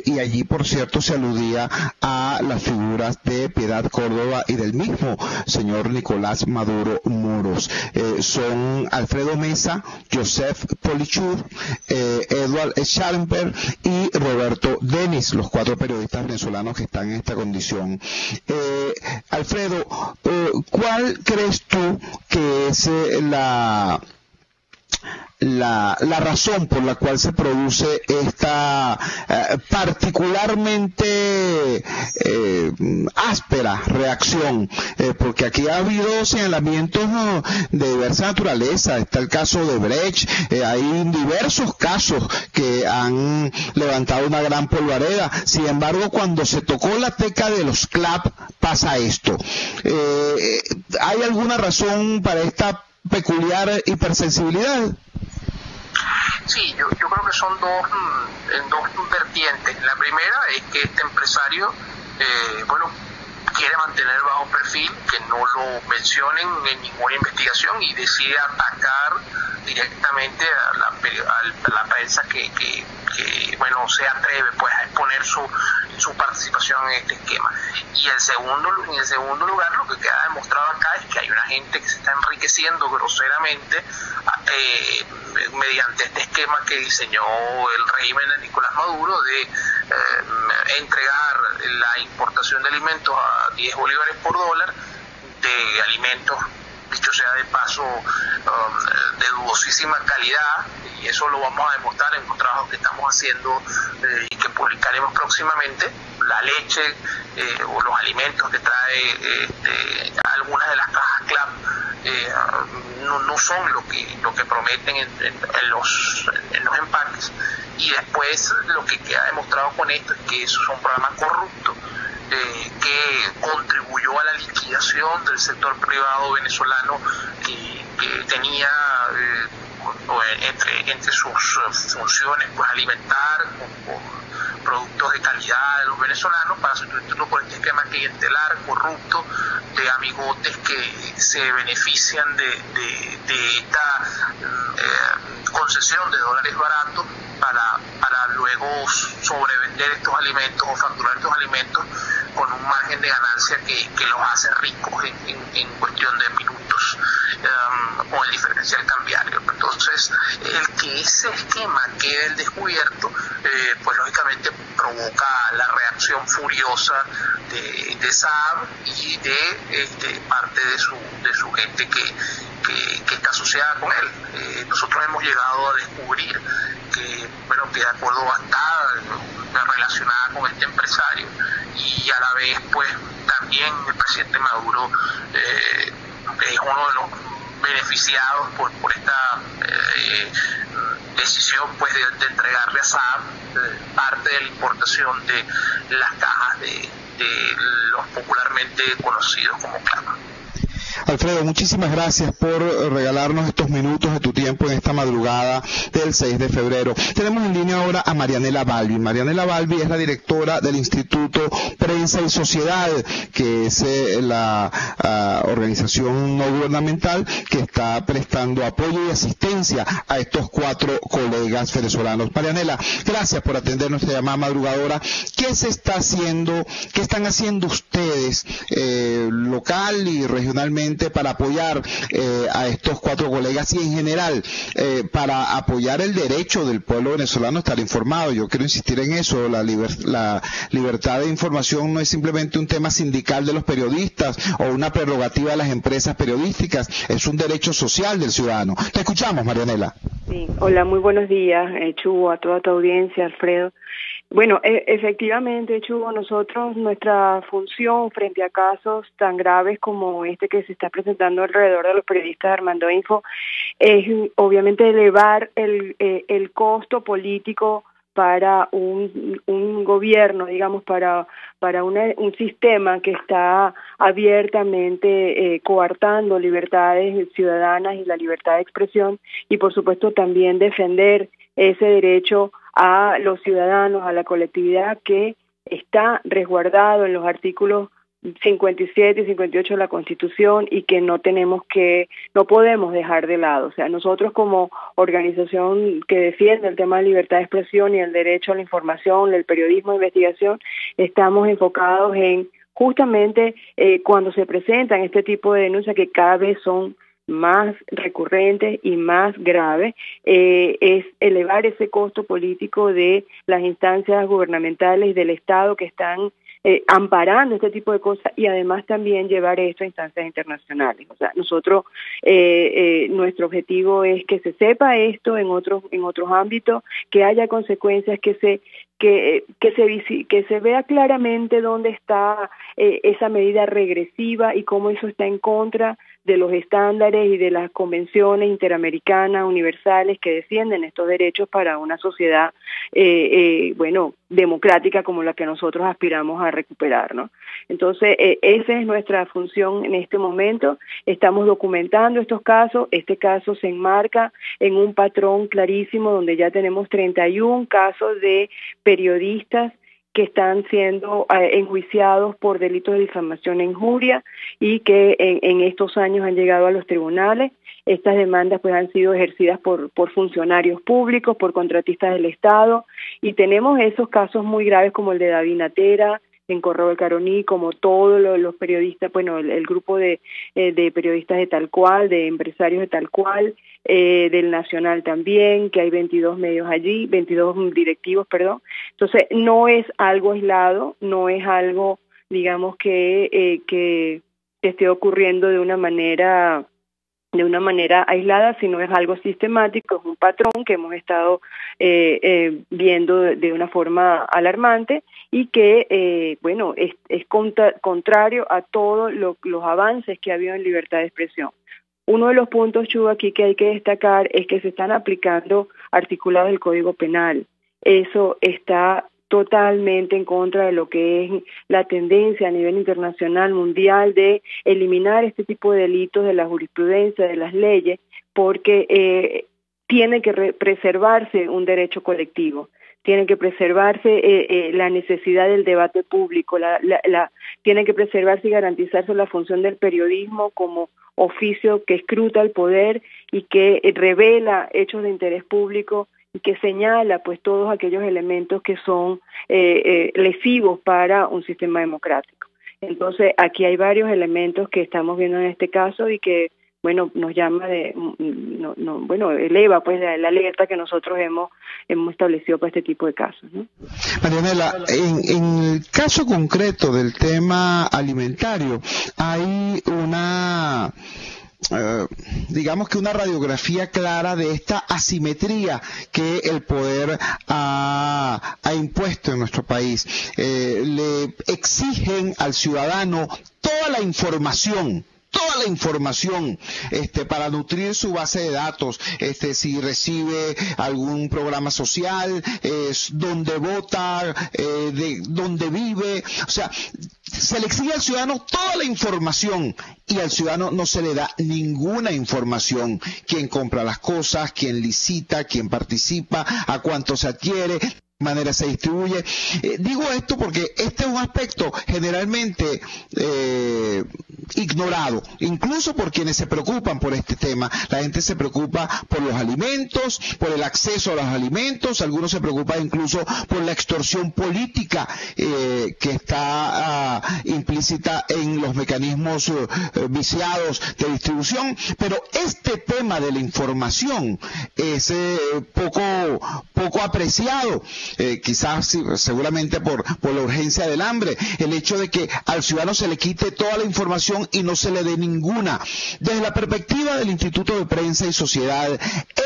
y allí, por cierto, se aludía a las figuras de Piedad Córdoba y del mismo señor Nicolás Maduro Moros. Son Alfredo Mesa, Joseph Polichur, Edward Schallenberg y Roberto Denis, los 4 periodistas venezolanos que están en esta condición. Alfredo, ¿cuál crees tú que es la razón por la cual se produce esta particularmente áspera reacción? Porque aquí ha habido señalamientos de diversa naturaleza. Está el caso de Brecht, hay diversos casos que han levantado una gran polvareda. Sin embargo, cuando se tocó la tecla de los CLAP, pasa esto. ¿Hay alguna razón para esta peculiar hipersensibilidad? Sí, yo creo que son dos vertientes. La primera es que este empresario, quiere mantener bajo perfil, que no lo mencionen en ninguna investigación, y decide atacar directamente a la prensa que se atreve pues a exponer su participación en este esquema. Y en segundo lugar, lo que queda demostrado acá es que hay una gente que se está enriqueciendo groseramente mediante este esquema que diseñó el régimen de Nicolás Maduro de entregar la importación de alimentos a 10 bolívares por dólar, de alimentos, dicho sea de paso, de dudosísima calidad, y eso lo vamos a demostrar en un trabajo que estamos haciendo y que publicaremos próximamente. La leche o los alimentos que trae algunas de las cajas CLAP no son lo que prometen en los empaques. Y después lo que queda demostrado con esto es que eso es un programa corrupto que contribuyó a la liquidación del sector privado venezolano, que tenía entre sus funciones pues alimentar con productos de calidad de los venezolanos, para sustituirlo por este esquema clientelar corrupto de amigotes que se benefician de esta concesión de dólares baratos para luego sobrevender estos alimentos o facturar estos alimentos con un margen de ganancia que los hace ricos en cuestión de minutos con el diferencial cambiario. Entonces, el que ese esquema quede al descubierto, pues lógicamente provoca la reacción furiosa de Saab y de parte de su gente que está asociada con él. Nosotros hemos llegado a descubrir que de acuerdo está relacionada con este empresario, y a la vez pues también el presidente Maduro es uno de los beneficiados por esta decisión pues de entregarle a Saab parte de la importación de las cajas de los popularmente conocidos como CLAP. Alfredo, muchísimas gracias por regalarnos estos minutos de tu tiempo en esta madrugada del 6 de febrero. Tenemos en línea ahora a Marianela Balbi. Marianela Balbi es la directora del Instituto Prensa y Sociedad, que es la organización no gubernamental que está prestando apoyo y asistencia a estos 4 colegas venezolanos. Marianela, gracias por atender nuestra llamada madrugadora. ¿Qué se está haciendo, qué están haciendo ustedes local y regionalmente para apoyar a estos 4 colegas y en general para apoyar el derecho del pueblo venezolano a estar informado? Yo quiero insistir en eso. La libertad de información no es simplemente un tema sindical de los periodistas o una prerrogativa de las empresas periodísticas, es un derecho social del ciudadano. Te escuchamos, Marianela. Sí. Hola, muy buenos días, Chugo, a toda tu audiencia, Alfredo. Bueno, efectivamente, Chugo, nosotros, nuestra función frente a casos tan graves como este que se está presentando alrededor de los periodistas de Armando Info es obviamente elevar el costo político para un gobierno, digamos, para un sistema que está abiertamente coartando libertades ciudadanas y la libertad de expresión, y por supuesto también defender ese derecho a los ciudadanos, a la colectividad, que está resguardado en los artículos 57 y 58 de la Constitución y que no podemos dejar de lado. O sea, nosotros como organización que defiende el tema de libertad de expresión y el derecho a la información, el periodismo de investigación, estamos enfocados en justamente cuando se presentan este tipo de denuncias que cada vez son más recurrentes y más graves, es elevar ese costo político de las instancias gubernamentales y del Estado que están amparando este tipo de cosas y además también llevar esto a instancias internacionales. O sea, nosotros, nuestro objetivo es que se sepa esto en otros ámbitos, que haya consecuencias, que se vea claramente dónde está esa medida regresiva y cómo eso está en contra de los estándares y de las convenciones interamericanas universales que defienden estos derechos para una sociedad democrática como la que nosotros aspiramos a recuperar, ¿no? Entonces, esa es nuestra función en este momento. Estamos documentando estos casos. Este caso se enmarca en un patrón clarísimo donde ya tenemos 31 casos de periodistas que están siendo enjuiciados por delitos de difamación e injuria y que en estos años han llegado a los tribunales. Estas demandas pues han sido ejercidas por funcionarios públicos, por contratistas del Estado, y tenemos esos casos muy graves como el de David Natera en Correo del Caroní, como todos los periodistas, bueno, el grupo de periodistas de Tal Cual, de empresarios de Tal Cual, del Nacional también, que hay 22 medios allí, 22 directivos, perdón. Entonces, no es algo aislado, no es algo, digamos, que esté ocurriendo de una manera aislada, sino es algo sistemático, es un patrón que hemos estado viendo de una forma alarmante y que, es contrario a todos los avances que ha habido en libertad de expresión. Uno de los puntos, Chu, aquí que hay que destacar es que se están aplicando articulados del Código Penal. Eso está totalmente en contra de lo que es la tendencia a nivel internacional, mundial, de eliminar este tipo de delitos de la jurisprudencia, de las leyes, porque tiene que preservarse un derecho colectivo, tiene que preservarse la necesidad del debate público, tiene que preservarse y garantizarse la función del periodismo como oficio que escruta el poder y que revela hechos de interés público y que señala pues todos aquellos elementos que son lesivos para un sistema democrático. Entonces aquí hay varios elementos que estamos viendo en este caso y que nos llama eleva pues la alerta que nosotros hemos establecido para este tipo de casos, ¿no? Marianela, en el caso concreto del tema alimentario hay una digamos que una radiografía clara de esta asimetría que el poder ha impuesto en nuestro país. Le exigen al ciudadano toda la información para nutrir su base de datos, si recibe algún programa social, dónde vota, de dónde vive, o sea, se le exige al ciudadano toda la información y al ciudadano no se le da ninguna información. Quién compra las cosas, quién licita, quién participa, a cuánto se adquiere, manera se distribuye. Digo esto porque este es un aspecto generalmente ignorado, incluso por quienes se preocupan por este tema. La gente se preocupa por los alimentos, por el acceso a los alimentos, algunos se preocupan incluso por la extorsión política que está implícita en los mecanismos viciados de distribución, pero este tema de la información es poco apreciado. Quizás seguramente por la urgencia del hambre, el hecho de que al ciudadano se le quite toda la información y no se le dé ninguna. Desde la perspectiva del Instituto de Prensa y Sociedad,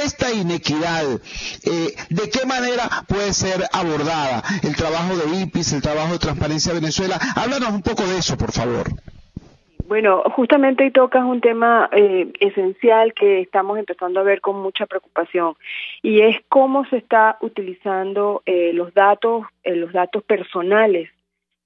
esta inequidad, ¿de qué manera puede ser abordada? El trabajo de IPIS, el trabajo de Transparencia Venezuela, háblanos un poco de eso, por favor. Bueno, justamente tocas un tema esencial que estamos empezando a ver con mucha preocupación y es cómo se está utilizando los datos personales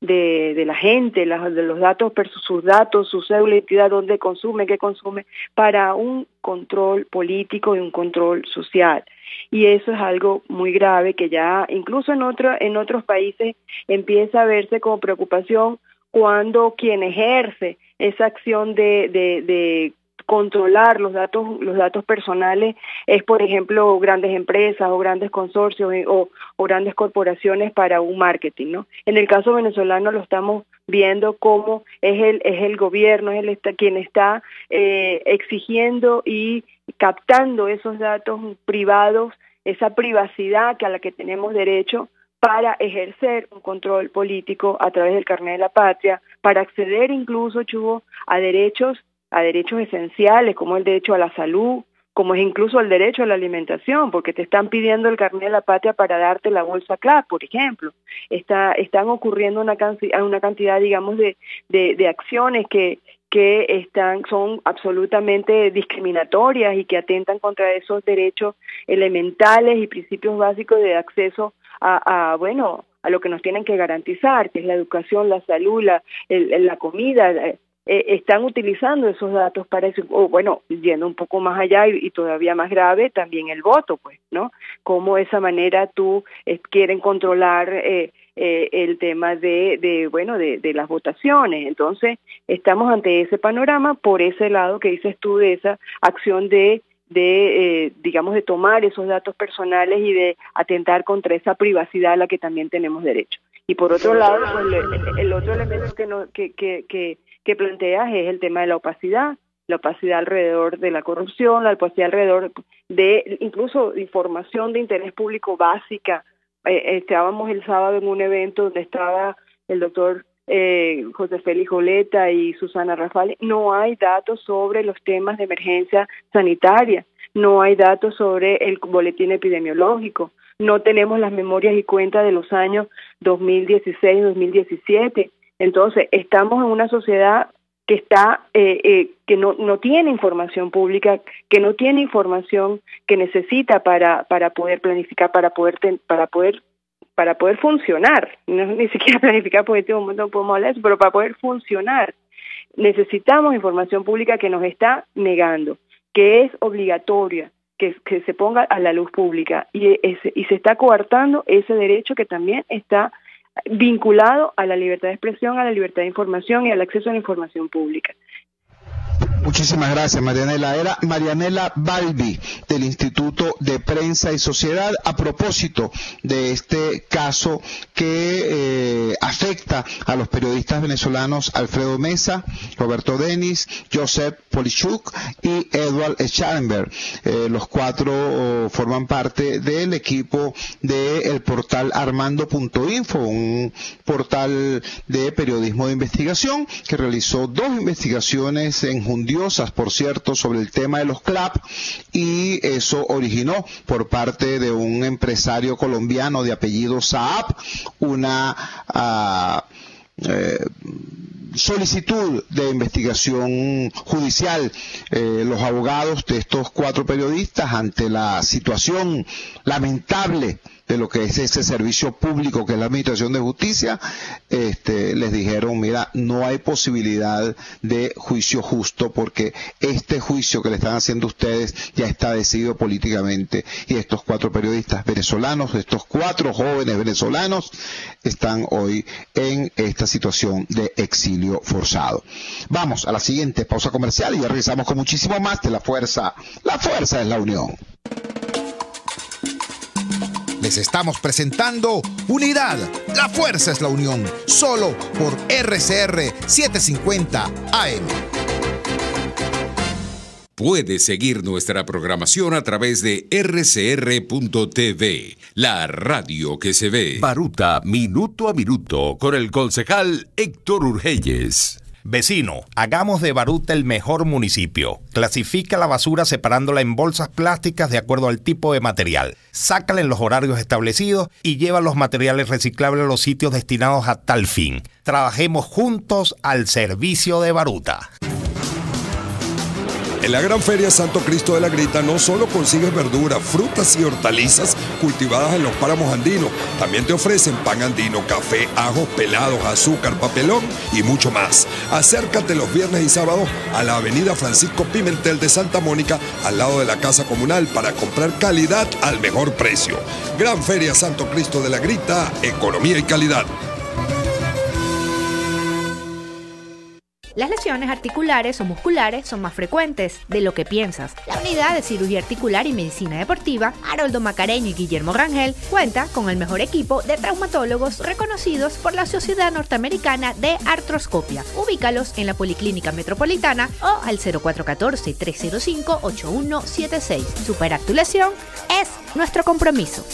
de la gente, de los datos, sus datos, su cédula de identidad, dónde consume, qué consume, para un control político y un control social. Y eso es algo muy grave que ya incluso en otros países empieza a verse como preocupación cuando quien ejerce esa acción de controlar los datos personales es, por ejemplo, grandes empresas o grandes consorcios o grandes corporaciones para un marketing, ¿no? En el caso venezolano lo estamos viendo como es el gobierno, quien está exigiendo y captando esos datos privados, esa privacidad a la que tenemos derecho para ejercer un control político a través del carnet de la patria, para acceder incluso, Chugo, a derechos esenciales como el derecho a la salud, como es incluso el derecho a la alimentación, porque te están pidiendo el carnet de la patria para darte la bolsa CLAP, por ejemplo. Están ocurriendo una cantidad, digamos, de acciones que son absolutamente discriminatorias y que atentan contra esos derechos elementales y principios básicos de acceso a lo que nos tienen que garantizar, que es la educación, la salud, la comida. Están utilizando esos datos para eso, yendo un poco más allá y todavía más grave, también el voto, pues, ¿no? Cómo de esa manera quieren controlar el tema de las votaciones. Entonces, estamos ante ese panorama por ese lado que dices tú, de esa acción de tomar esos datos personales y de atentar contra esa privacidad a la que también tenemos derecho. Y por otro lado, pues, el otro elemento que planteas es el tema de la opacidad alrededor de la corrupción, la opacidad alrededor de incluso información de interés público básica. Estábamos el sábado en un evento donde estaba el doctor José Félix Oleta y Susana Rafale. No hay datos sobre los temas de emergencia sanitaria, no hay datos sobre el boletín epidemiológico, no tenemos las memorias y cuentas de los años 2016-2017. Entonces, estamos en una sociedad que está que no tiene información pública, que no tiene información que necesita para poder planificar, para poder funcionar. Ni siquiera planificar, porque en este momento no podemos hablar de eso, pero para poder funcionar necesitamos información pública que nos está negando, que es obligatoria, que se ponga a la luz pública, y se está coartando ese derecho que también está vinculado a la libertad de expresión, a la libertad de información y al acceso a la información pública. Muchísimas gracias, Marianela. Era Marianela Balbi, del Instituto de Prensa y Sociedad, a propósito de este caso que afecta a los periodistas venezolanos Alfredo Mesa, Roberto Denis, Joseph Polichuk y Edward Schallenberg. Los cuatro forman parte del equipo del portal Armando.info, un portal de periodismo de investigación que realizó 2 investigaciones enjundiosas, por cierto, sobre el tema de los CLAP, y eso originó por parte de un empresario colombiano de apellido Saab una solicitud de investigación judicial. Los abogados de estos 4 periodistas, ante la situación lamentable de lo que es ese servicio público que es la Administración de Justicia, les dijeron, mira, no hay posibilidad de juicio justo porque este juicio que le están haciendo ustedes ya está decidido políticamente, y estos 4 periodistas venezolanos, estos 4 jóvenes venezolanos, están hoy en esta situación de exilio forzado. Vamos a la siguiente pausa comercial y ya regresamos con muchísimo más de La Fuerza. La Fuerza es la Unión. Les estamos presentando Unidad, la fuerza es la unión, solo por RCR 750 AM. Puedes seguir nuestra programación a través de rcr.tv, la radio que se ve. Baruta, minuto a minuto, con el concejal Héctor Urgelles. Vecino, hagamos de Baruta el mejor municipio. Clasifica la basura separándola en bolsas plásticas de acuerdo al tipo de material. Sácala en los horarios establecidos y lleva los materiales reciclables a los sitios destinados a tal fin. Trabajemos juntos al servicio de Baruta. En la Gran Feria Santo Cristo de la Grita no solo consigues verduras, frutas y hortalizas cultivadas en los páramos andinos, también te ofrecen pan andino, café, ajos pelados, azúcar, papelón y mucho más. Acércate los viernes y sábados a la avenida Francisco Pimentel de Santa Mónica, al lado de la Casa Comunal, para comprar calidad al mejor precio. Gran Feria Santo Cristo de la Grita, economía y calidad. Las lesiones articulares o musculares son más frecuentes de lo que piensas. La Unidad de Cirugía Articular y Medicina Deportiva, Haroldo Macareño y Guillermo Rangel, cuenta con el mejor equipo de traumatólogos reconocidos por la Sociedad Norteamericana de Artroscopia. Ubícalos en la Policlínica Metropolitana o al 0414-305-8176. Superar tu lesión es nuestro compromiso.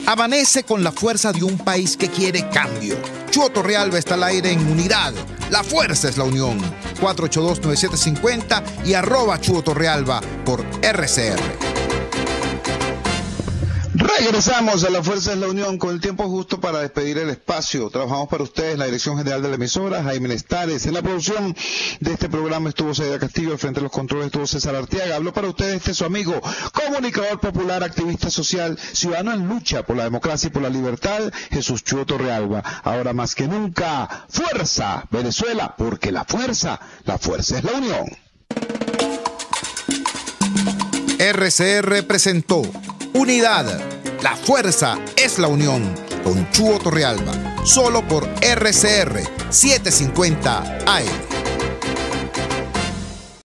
Amanece con la fuerza de un país que quiere cambio. Chuo Torrealba está al aire en Unidad. La fuerza es la unión. 482-9750 y @Chuo Torrealba por RCR. Regresamos a La Fuerza es la Unión con el tiempo justo para despedir el espacio. Trabajamos para ustedes en la dirección general de la emisora, Jaime Nestares. En la producción de este programa estuvo Saida Castillo, al frente de los controles estuvo César Arteaga. Habló para ustedes su amigo, comunicador popular, activista social, ciudadano en lucha por la democracia y por la libertad, Jesús Chuo Torrealba. Ahora más que nunca, fuerza, Venezuela, porque la fuerza es la unión. RCR presentó Unidad. La fuerza es la unión con Chuo Torrealba. Solo por RCR 750 AM.